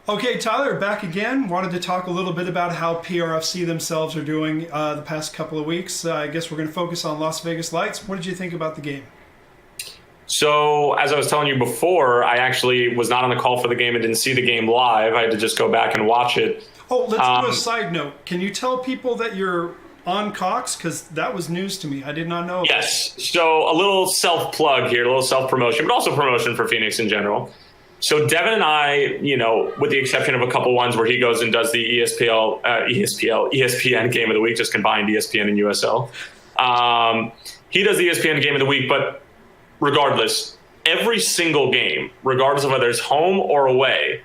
Okay, Tyler, back again. Wanted to talk a little bit about how PRFC themselves are doing the past couple of weeks. I guess we're going to focus on Las Vegas Lights. What did you think about the game? So, as I was telling you before, I actually was not on the call for the game and didn't see the game live. I had to just go back and watch it. Oh, let's do a side note. Can you tell people that you're on Cox? Because that was news to me. I did not know. Yes. So, a little self-plug here, a little self-promotion, but also promotion for Phoenix in general. So Devin and I, with the exception of a couple ones where he goes and does the ESPN game of the week, just combined ESPN and USL. He does the ESPN game of the week, but regardless, every single game, regardless of whether it's home or away,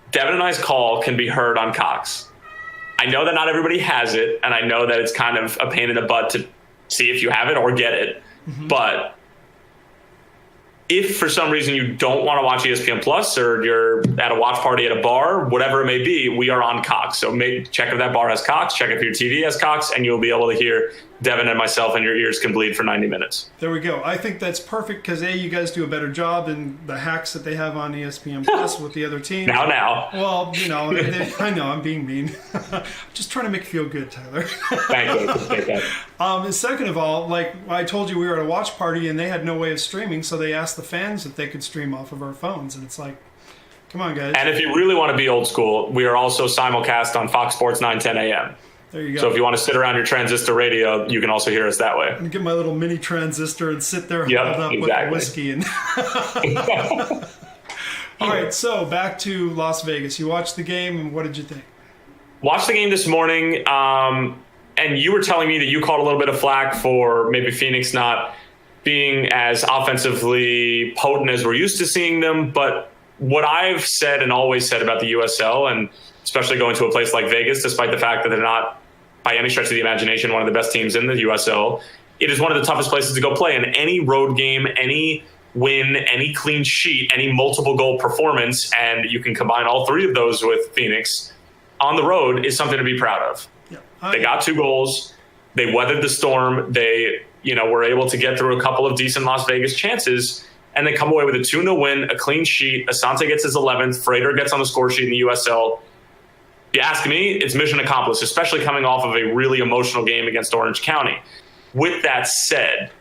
Devin and I's call can be heard on Cox. I know that not everybody has it, and I know that it's kind of a pain in the butt to see if you have it or get it, but if for some reason you don't want to watch ESPN Plus or you're at a watch party at a bar, whatever it may be, we are on Cox. So check if that bar has Cox, check if your TV has Cox, and you'll be able to hear Devin and myself, and your ears can bleed for 90 minutes. There we go. I think that's perfect because, A, you guys do a better job than the hacks that they have on ESPN Plus with the other teams. Now. Well, I know I'm being mean. Just trying to make you feel good, Tyler. Thank you. Take that. And second of all, like I told you, we were at a watch party and they had no way of streaming, so they asked the fans if they could stream off of our phones, and it's like, come on, guys. And if you really want to be old school, we are also simulcast on Fox Sports 9:10 a.m. There you go. So if you want to sit around your transistor radio, you can also hear us that way. And get my little mini transistor and sit there huddled up with a whiskey. And all right, so back to Las Vegas. You watched the game, and what did you think? Watched the game this morning, and you were telling me that you caught a little bit of flack for maybe Phoenix not being as offensively potent as we're used to seeing them. But what I've said and always said about the USL, and especially going to a place like Vegas, despite the fact that they're not by any stretch of the imagination one of the best teams in the USL, it is one of the toughest places to go play. And any road game, any win, any clean sheet, any multiple goal performance, and you can combine all three of those with Phoenix on the road, is something to be proud of. Yeah. They got 2 goals. They weathered the storm. They were able to get through a couple of decent Las Vegas chances, and they come away with a 2-0 win, a clean sheet. Asante gets his 11th. Frater gets on the score sheet in the USL. If you ask me, it's mission accomplished, especially coming off of a really emotional game against Orange County. With that said,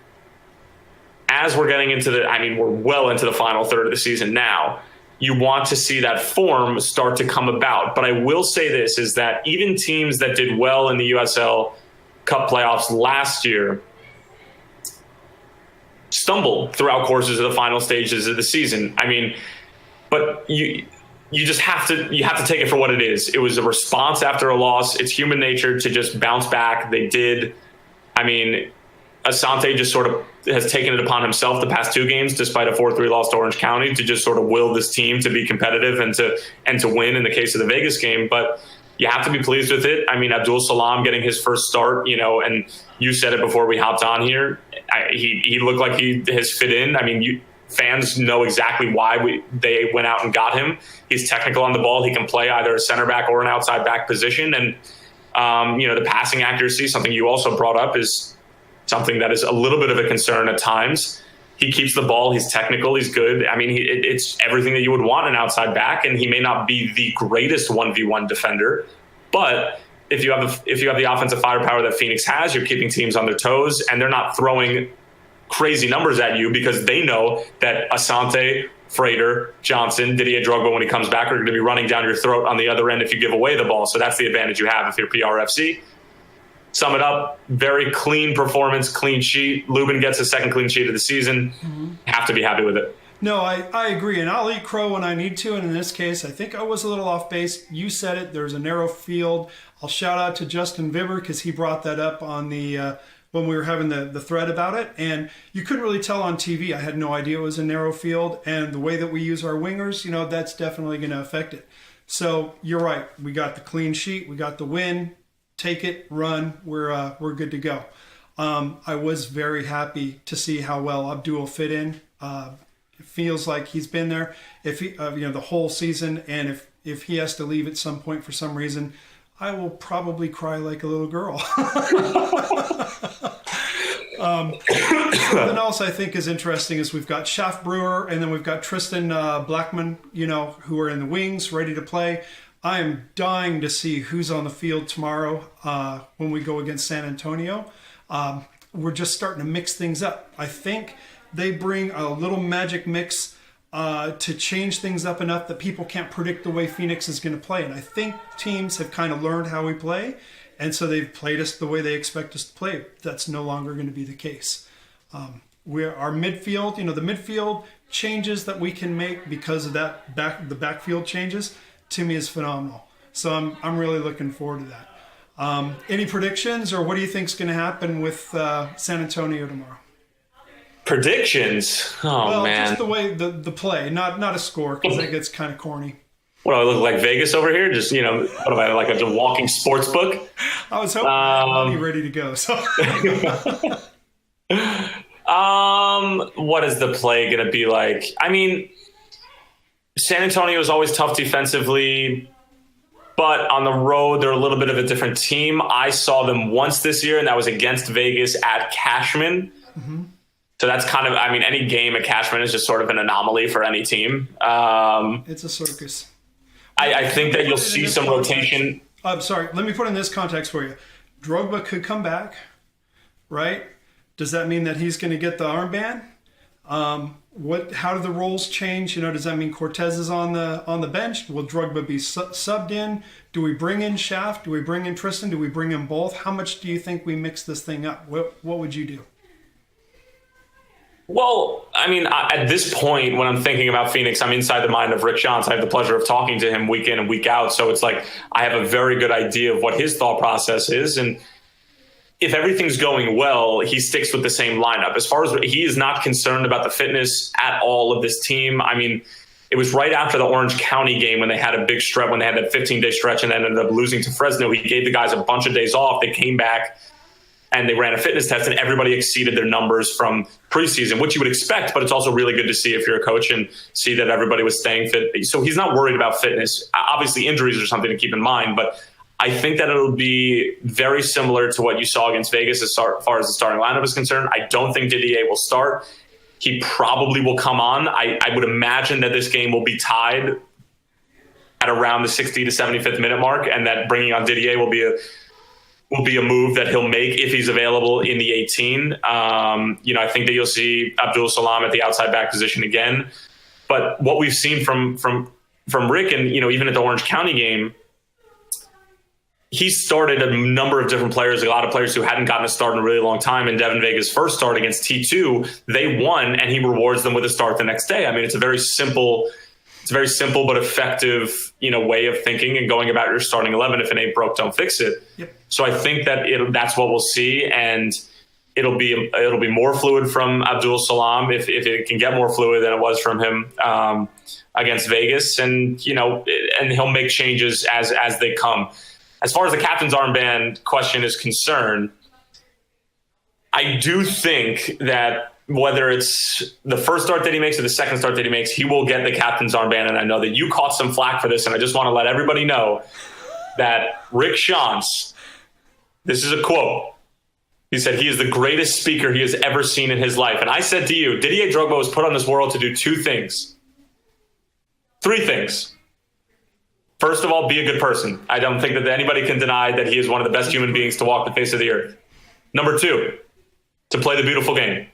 as we're getting into we're well into the final third of the season now, you want to see that form start to come about. But I will say this, is that even teams that did well in the USL Cup playoffs last year stumbled throughout courses of the final stages of the season. But you just have to take it for what it is. It was a response after a loss. It's human nature to just bounce back. They did. Asante just sort of has taken it upon himself the past 2 games, despite a 4-3 loss to Orange County, to just sort of will this team to be competitive and to win in the case of the Vegas game. But you have to be pleased with it. Abdul Salam getting his first start, and you said it before we hopped on here. He looked like he has fit in. Fans know exactly why they went out and got him. He's technical on the ball. He can play either a center back or an outside back position. And, the passing accuracy, something you also brought up, is something that is a little bit of a concern at times. He keeps the ball. He's technical. He's good. It's everything that you would want an outside back, and he may not be the greatest 1v1 defender, but if you have the offensive firepower that Phoenix has, you're keeping teams on their toes, and they're not throwing crazy numbers at you because they know that Asante, Frater, Johnson, Didier Drogba, when he comes back, are going to be running down your throat on the other end if you give away the ball. So that's the advantage you have if you're PRFC. Sum it up, very clean performance, clean sheet. Lubin gets his 2nd clean sheet of the season. Have to be happy with it. No, I agree, and I'll eat crow when I need to, and in this case, I think I was a little off base. You said it, there's a narrow field. I'll shout out to Justin Vibber because he brought that up on the when we were having the thread about it, and you couldn't really tell on TV. I had no idea it was a narrow field, and the way that we use our wingers, that's definitely going to affect it. So you're right. We got the clean sheet. We got the win. Take it, run. We're good to go. I was very happy to see how well Abdul fit in. It feels like he's been there if he, the whole season, and if he has to leave at some point for some reason, I will probably cry like a little girl. Something else I think is interesting is we've got Schaff Brewer and then we've got Tristan Blackman, who are in the wings, ready to play. I am dying to see who's on the field tomorrow when we go against San Antonio. We're just starting to mix things up. I think they bring a little magic mix to change things up enough that people can't predict the way Phoenix is going to play. And I think teams have kind of learned how we play. And so they've played us the way they expect us to play. That's no longer going to be the case. Our midfield, the midfield changes that we can make because of that the backfield changes, to me is phenomenal. So I'm really looking forward to that. Any predictions, or what do you think is going to happen with San Antonio tomorrow? Predictions? Oh, man. Just the way the play, not a score, because that gets kind of corny. What do I look like, Vegas over here? Just, what am I, like a walking sports book? I was hoping I'd be ready to go. So, what is the play going to be like? I mean, San Antonio is always tough defensively, but on the road, they're a little bit of a different team. I saw them once this year, and that was against Vegas at Cashman. Mm-hmm. So that's kind of, any game at Cashman is just sort of an anomaly for any team. It's a circus. I think that you'll see some rotation. I'm sorry. Let me put in this context for you. Drogba could come back, right? Does that mean that he's going to get the armband? How do the roles change? Does that mean Cortez is on the bench? Will Drogba be subbed in? Do we bring in Schaff? Do we bring in Tristan? Do we bring in both? How much do you think we mix this thing up? What would you do? Well, at this point, when I'm thinking about Phoenix, I'm inside the mind of Rick Schantz. I have the pleasure of talking to him week in and week out. So it's like I have a very good idea of what his thought process is. And if everything's going well, he sticks with the same lineup. As far as he is not concerned about the fitness at all of this team. It was right after the Orange County game when they had a big stretch, when they had that 15-day stretch and then ended up losing to Fresno. He gave the guys a bunch of days off. They came back and they ran a fitness test, and everybody exceeded their numbers from preseason, which you would expect, but it's also really good to see if you're a coach and see that everybody was staying fit. So he's not worried about fitness. Obviously, injuries are something to keep in mind, but I think that it'll be very similar to what you saw against Vegas as far as the starting lineup is concerned. I don't think Didier will start. He probably will come on. I would imagine that this game will be tied at around the 60 to 75th minute mark, and that bringing on Didier will be a move that he'll make if he's available in the 18. I think that you'll see Abdul Salam at the outside back position again. But what we've seen from Rick, and even at the Orange County game, he started a number of different players, a lot of players who hadn't gotten a start in a really long time. In Devin Vega's first start against T2, they won, and he rewards them with a start the next day. It's a very simple but effective, way of thinking and going about your starting 11. If it ain't broke, don't fix it. Yep. So I think that that's what we'll see, and it'll be more fluid from Abdul Salam if it can get more fluid than it was from him against Vegas, and he'll make changes as they come. As far as the captain's armband question is concerned, I do think that whether it's the first start that he makes or the second start that he makes, he will get the captain's armband. And I know that you caught some flack for this, and I just want to let everybody know that Rick Schantz, this is a quote. He said he is the greatest speaker he has ever seen in his life. And I said to you, Didier Drogba was put on this world to do three things. First of all, be a good person. I don't think that anybody can deny that he is one of the best human beings to walk the face of the earth. Number two, to play the beautiful game.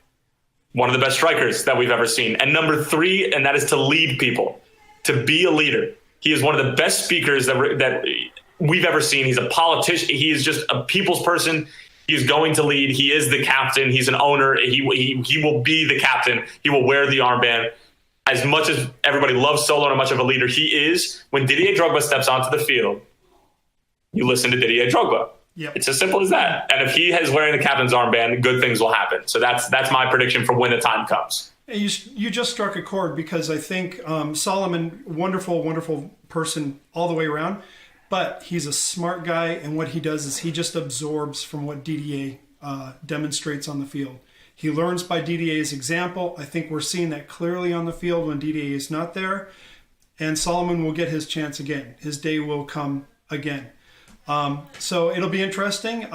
One of the best strikers that we've ever seen. And number three, and that is to lead people, to be a leader. He is one of the best speakers that we've ever seen. He's a politician. He is just a people's person. He's going to lead. He is the captain. He's an owner. He will be the captain. He will wear the armband. As much as everybody loves Solo and how much of a leader he is, when Didier Drogba steps onto the field, you listen to Didier Drogba. Yep. It's as simple as that. And if he is wearing the captain's armband, good things will happen. So that's my prediction for when the time comes. You just struck a chord, because I think Solomon, wonderful person all the way around, but he's a smart guy, and what he does is he just absorbs from what Didier demonstrates on the field. He learns by Didier's example. I think we're seeing that clearly on the field when Didier is not there, and Solomon will get his chance again. His day will come again. So it'll be interesting.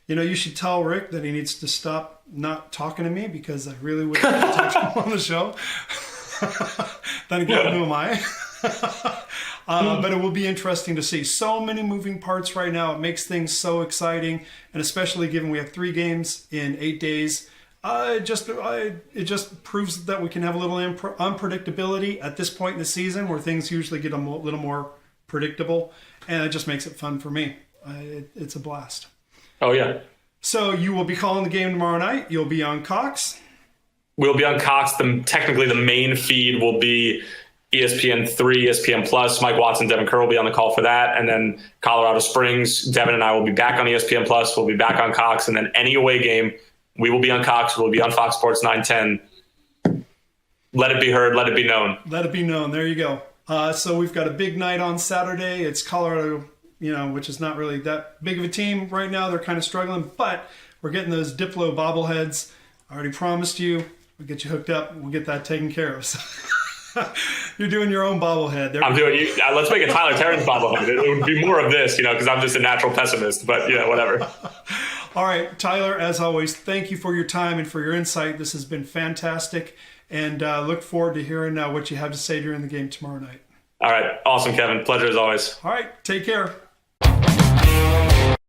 You should tell Rick that he needs to stop not talking to me because I really would like to talk to him on the show. Then again, who am I? But it will be interesting to see. So many moving parts right now. It makes things so exciting, and especially given we have 3 games in 8 days. It just proves that we can have a little unpredictability at this point in the season, where things usually get a little more predictable, and it just makes it fun for me. It's a blast. Oh yeah. So you will be calling the game tomorrow night. You'll be on Cox. We'll be on Cox. Technically, the main feed will be ESPN3, ESPN Plus. Mike Watson, Devin Kerr will be on the call for that. And then Colorado Springs, Devin and I will be back on ESPN Plus. We'll be back on Cox. And then any away game, we will be on Cox. We'll be on Fox Sports 910. Let it be heard. Let it be known. Let it be known. There you go. So we've got a big night on Saturday. It's Colorado, which is not really that big of a team right now. They're kind of struggling, but we're getting those Diplo bobbleheads. I already promised you. We'll get you hooked up. We'll get that taken care of. So you're doing your own bobblehead. I'm doing you. Let's make a Tyler Terens bobblehead. It would be more of this, because I'm just a natural pessimist. But whatever. All right, Tyler. As always, thank you for your time and for your insight. This has been fantastic, and look forward to hearing what you have to say during the game tomorrow night. All right, awesome, Kevin. Pleasure as always. All right, take care.